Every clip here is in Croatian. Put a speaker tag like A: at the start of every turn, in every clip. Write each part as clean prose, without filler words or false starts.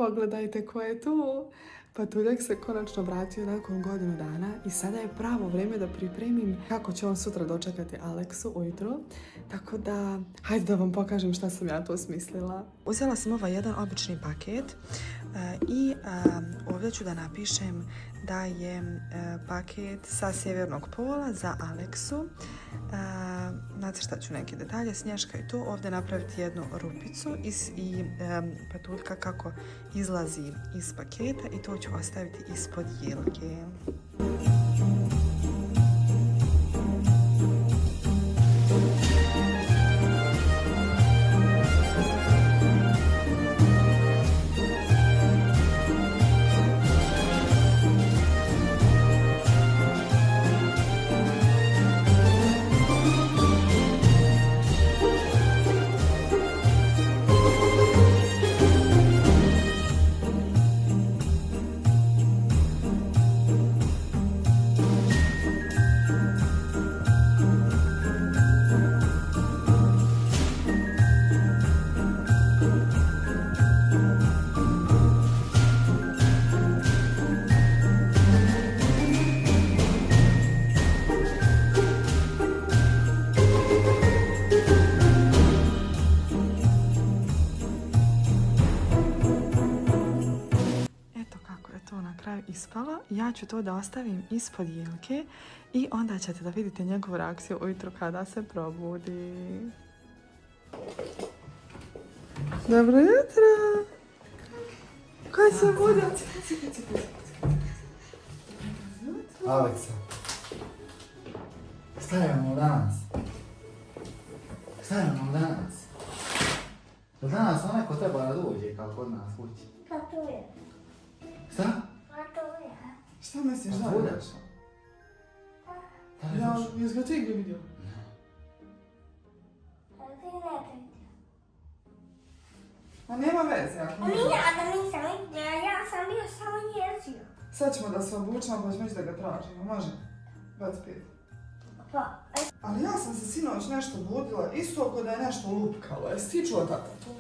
A: Pogledajte ko je tu. Patuljak se konačno vratio nakon godinu dana i sada je pravo vrijeme da pripremim kako će on sutra dočekati Aleksu ujutro. Tako da, hajde da vam pokažem šta sam ja tu smislila. Uzela sam ovaj jedan obični paket i ovdje ću da napišem da je paket sa sjevernog pola za Aleksu. Nacrtat ću neke detalje, Snješka i tu. Ovdje napraviti jednu rupicu i patuljka kako izlazi iz paketa i to ću ostaviti ispod jelke. Ispala. Ja ću to da ostavim ispod jelke i onda ćete da vidite njegovu reakciju ujutro kada se probudi. Dobro jutro! Kad se bude?
B: Aleksa, šta imamo danas? Šta imamo danas? Jel danas onako treba da dođe kao kod nas kući?
C: Patuje.
B: Šta?
C: Patuje.
A: Šta misliš da
B: Patulja?
A: je došao? Ja, jes ga ti gdje vidio? Ma nema veze, ako ne.
C: Da nisam vidio, ja sam bio samo jezio.
A: Sad ćemo da se obučemo pa ćemo ići da ga tražimo, može? 25.
C: Pa,
A: Ali ja sam se sinoć nešto budila, isto ako da je nešto lupkalo. Jesi ti čuo tata to?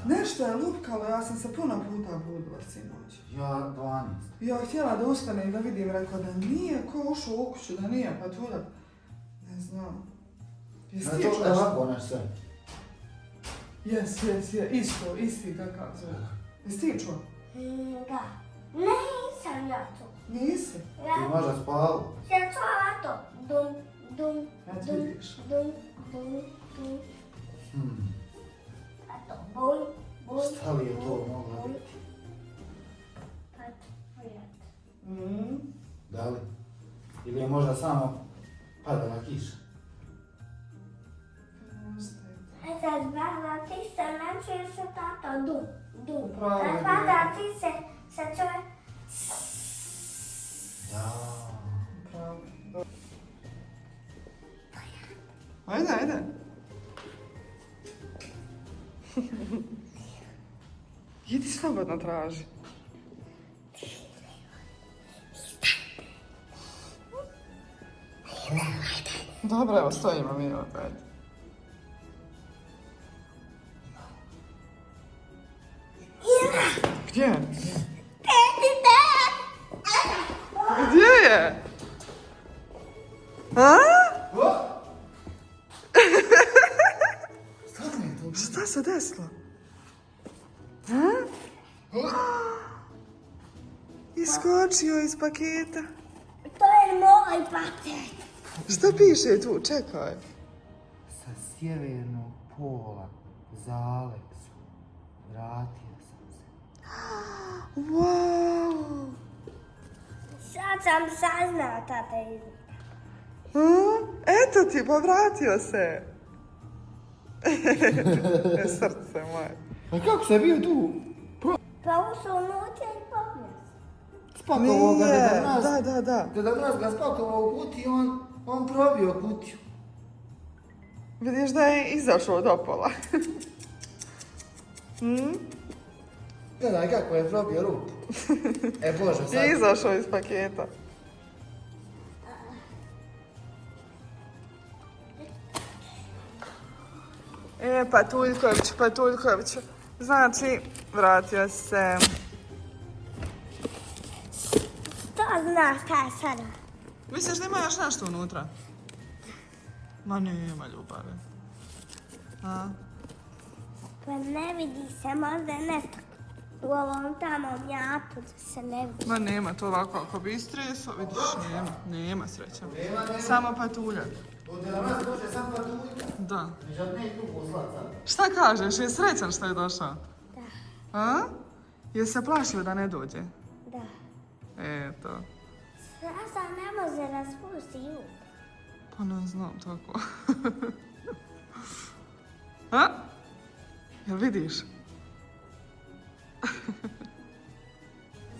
A: Nešto je lupkalo, ja sam se puno puta budila sinoć.
B: Ja 12.
A: Ja htjela da ustanem i da vidim, rekao da nije ko ušao u kuću, da nije patuljak. Ne znam. Jesi ti čuo
B: To je
A: što?
B: ovako naš sve.
A: Jes, isti takav zvuk. Jesi ti čuo?
C: da. Nisam ja to.
A: Nisi?
B: Ti možda spavu.
C: Ja čuvala to. Dum, dum,
A: Ja ti
C: dum,
A: vidiš.
C: dum, dum, dum. A to bum, bum.
B: Šta li je to moglo biti?
C: Patujak.
B: Da li? Ili je možda samo padala kiša?
C: A sad pada ti se, ne čuje se tato dum, dum.
A: Upravo je
C: Kad pada ti se čuje...
B: Ja.
A: Pravo. Ajde. Idi slobodno traži. Dobro, evo stojimo mi opet. Gdje? Gdje je? A? Šta se desilo? A? Iskočio iz paketa.
C: To je moj paket.
A: Šta piše tu? Čekaj.
B: Sa sjevernog pola za Aleksu vratio sam se.
A: Wow!
C: Sad sam saznao tata izgleda.
A: Eto ti, pa vratio se. Srce moje.
B: A kako se bio tu?
C: Pa ušao unutra i popio se.
B: Spakovao ga Deda Mraz.
A: Da.
B: Deda Mraz ga spakovao u kutiju, on probio kutiju.
A: Vidiš da je izašao do pola.
B: Gledaj kako je probio rupu. Bože, sad.
A: I izašao iz paketa. Patuljković. Znači, vratio se.
C: To zna šta je sada.
A: Misliš da ima još nešto unutra? Ma nema ljubavi. A?
C: Pa ne vidi se, možda je nešto u ovom tamo mjatu se ne vidi.
A: Ma nema, to ovako ako bi istreso, vidiš, nema sreća. Samo patuljak.
B: Ovdje na nas došle sam patuljka.
A: Da.
B: Žadne tu poslat sad.
A: Šta kažeš, je srećan što je došao?
C: Da,
A: A? Je se plašio da ne dođe?
C: da.
A: Eto.
C: Sada ne može raspusti jug.
A: Pa ne znam tako. A? Jel vidiš?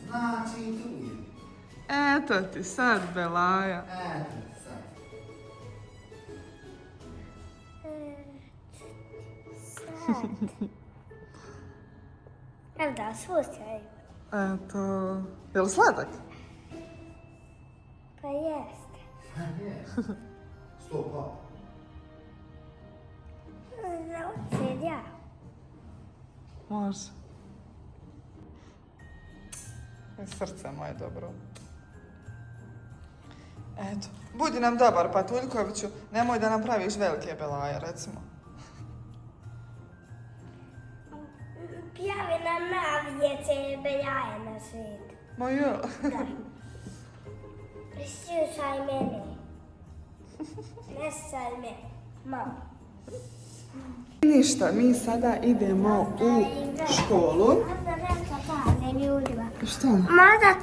B: Znači tu je.
A: Eto ti sad, Belaja.
B: Eto sad.
C: Sad. Evo da, spuštaj.
A: Eto. Jel sladak?
C: Pa jeste.
B: Je. 100%.
C: Naučit ja.
A: Može. Srce moje dobro. Eto. Budi nam dobar, Patuljkoviću. Nemoj da nam praviš velike Belaje, recimo.
C: Pjavi nam navijece beljaje na svijetu.
A: Ma jel?
C: Da. Slušaj mene. Ne slušaj mene. Malo.
A: Ništa, mi sada idemo u školu.
C: Možda nešto kaže ljudima.
A: Šta?
C: Možda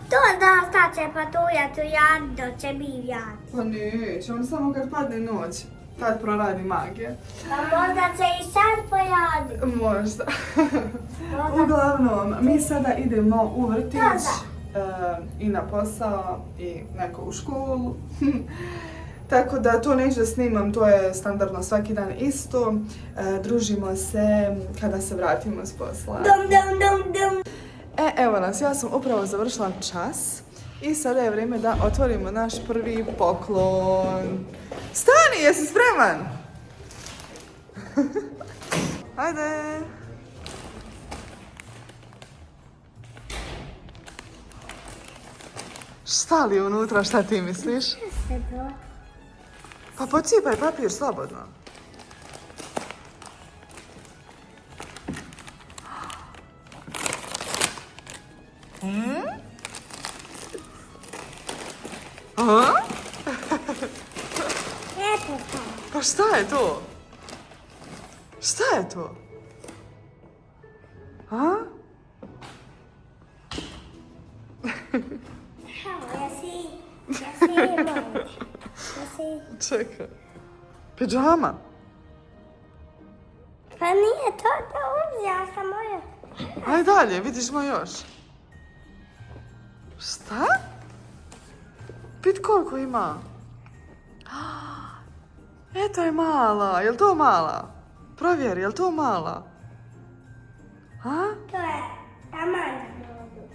C: to da staće patuljati u jad, do će bi jad.
A: Pa neće, on samo kad padne noć, tad proradi magije.
C: A možda će i sad pojaditi.
A: Možda. Uglavnom, mi sada idemo u vrtić i na posao i neko u školu. Tako da to neću da snimam, to je standardno svaki dan isto. Družimo se kada se vratimo s posla.
C: Dum.
A: Evo nas, ja sam upravo završila čas i sada je vrijeme da otvorimo naš prvi poklon. Stani, jesi spreman? Ajde! Šta li je unutra, šta ti misliš? Pa pocipaj papir slobodno. A?
C: Eto to.
A: Pa šta je to? Šta je to? A?
C: Jesi imao. Jesi...
A: Čekaj. Pidžama?
C: Pa nije to da uzela sam moju.
A: Ajde dalje, vidiš još. Šta? Pit koliko ima? Eto je mala, jel to mala? Provjeri, jel to mala? A?
C: To je taman za modu.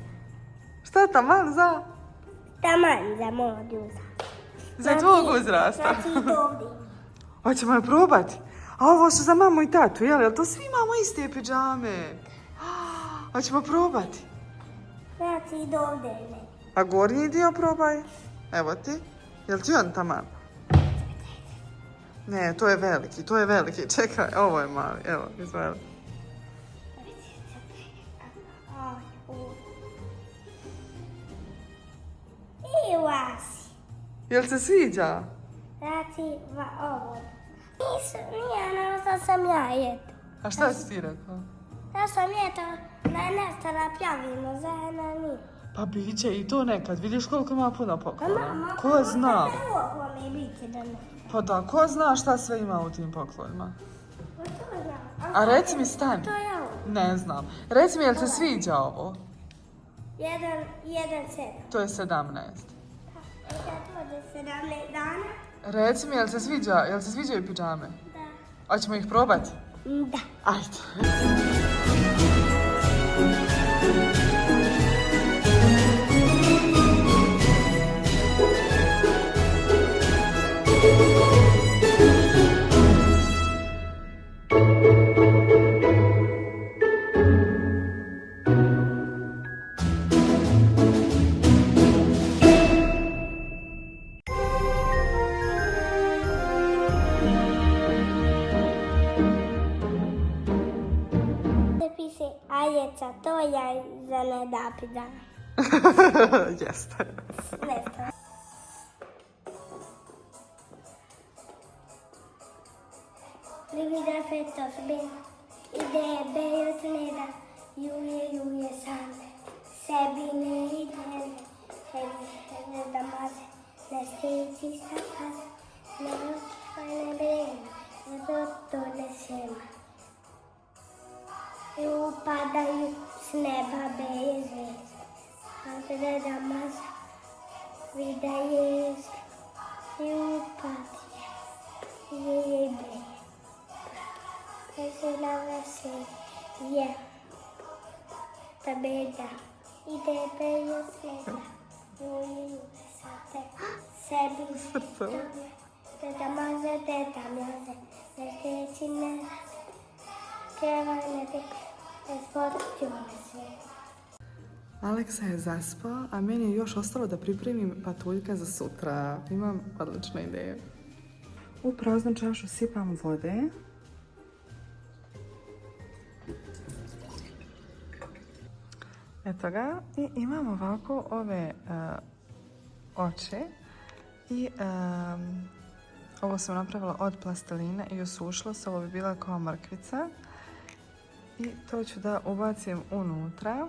A: Šta taman za?
C: Taman za modu.
A: Za tvog uzrasta.
C: Znači i ovdje.
A: Hoćemo je probati. A ovo su za mamu i tatu, jel to svi imamo iste pidžame? Hoćemo probati.
C: Znači i ovdje ne.
A: A gornji dio probaj. Evo ti. Jel ti on taman? Ne, to je veliki. Čekaj, ovo je mali. Evo, izveli.
C: I vasi.
A: Jel se sviđa?
C: Znači ovo. Nije ono što sam ja jeto.
A: A šta si ti rekao?
C: Ja sam jeto da je nešto da pjavimo zajedno nije.
A: Pa bit će i to nekad. Vidiš koliko ima puno poklona.
C: Mama,
A: Ko zna?
C: Ovo mi biti da ne.
A: Pa da, ko zna šta sve ima u tim poklonima?
C: Pa to znam.
A: A reci mi, stani.
C: To je ovo.
A: Ne znam. Reci mi, jel se sviđa ovo?
C: 1,7.
A: To je 17.
C: Ja to je 17 dana.
A: Reci mi, jel se sviđaju pidžame?
C: Da.
A: Hoćemo ih probati?
C: Da.
A: Ajde.
C: za to, ja za ne da pidana.
A: Jeste.
C: Nešto. Livida fetos ben, ide bejot neda, juje sande. Sebi ne ide, ne da maze, ne stići sa kaze, ne očva ne brega, ne doto ne sema. I upadaju s neba beje zvijezde, a se da maze, vida jezde, i upadi je beje. Vesela je ta beda, ide bejo sveta, juje sate, sebi teta maze, ne steći ne rade, keva ne deke, ne sportio ne sveta.
A: Aleksa je zaspao, a meni je još ostalo da pripremim patuljka za sutra. Imam odličnu ideju. U praznu čašu sipam vode. Eto ga. I imam ovako ove oči. I ovo sam napravila od plastelina i osušila se. Ovo bi bila kao mrkvica. I to ću da ubacim unutra.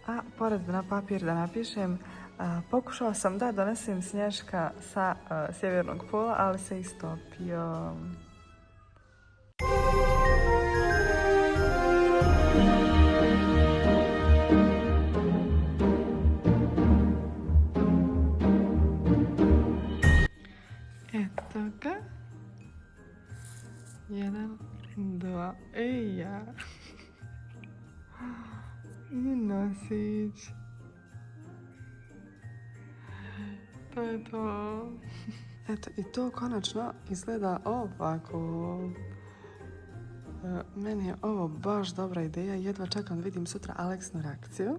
A: A pored na papir da napišem, pokušala sam da donesem Snješka sa sjevernog pola, ali se istopio. Eto ga. 1, 2, ja. I nosić. To je to. Eto, i to konačno izgleda ovako. Meni je ovo baš dobra ideja. Jedva čekam da vidim sutra Aleksinu reakciju.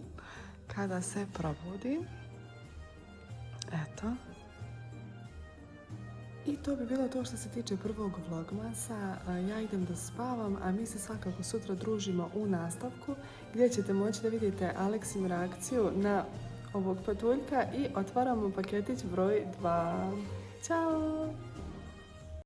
A: Kada se probudi. Eto. I to bi bilo to što se tiče prvog vlogmasa. Ja idem da spavam, a mi se svakako sutra družimo u nastavku gdje ćete moći da vidite Aleksinu reakciju na ovog patuljka i otvaramo paketić broj 2.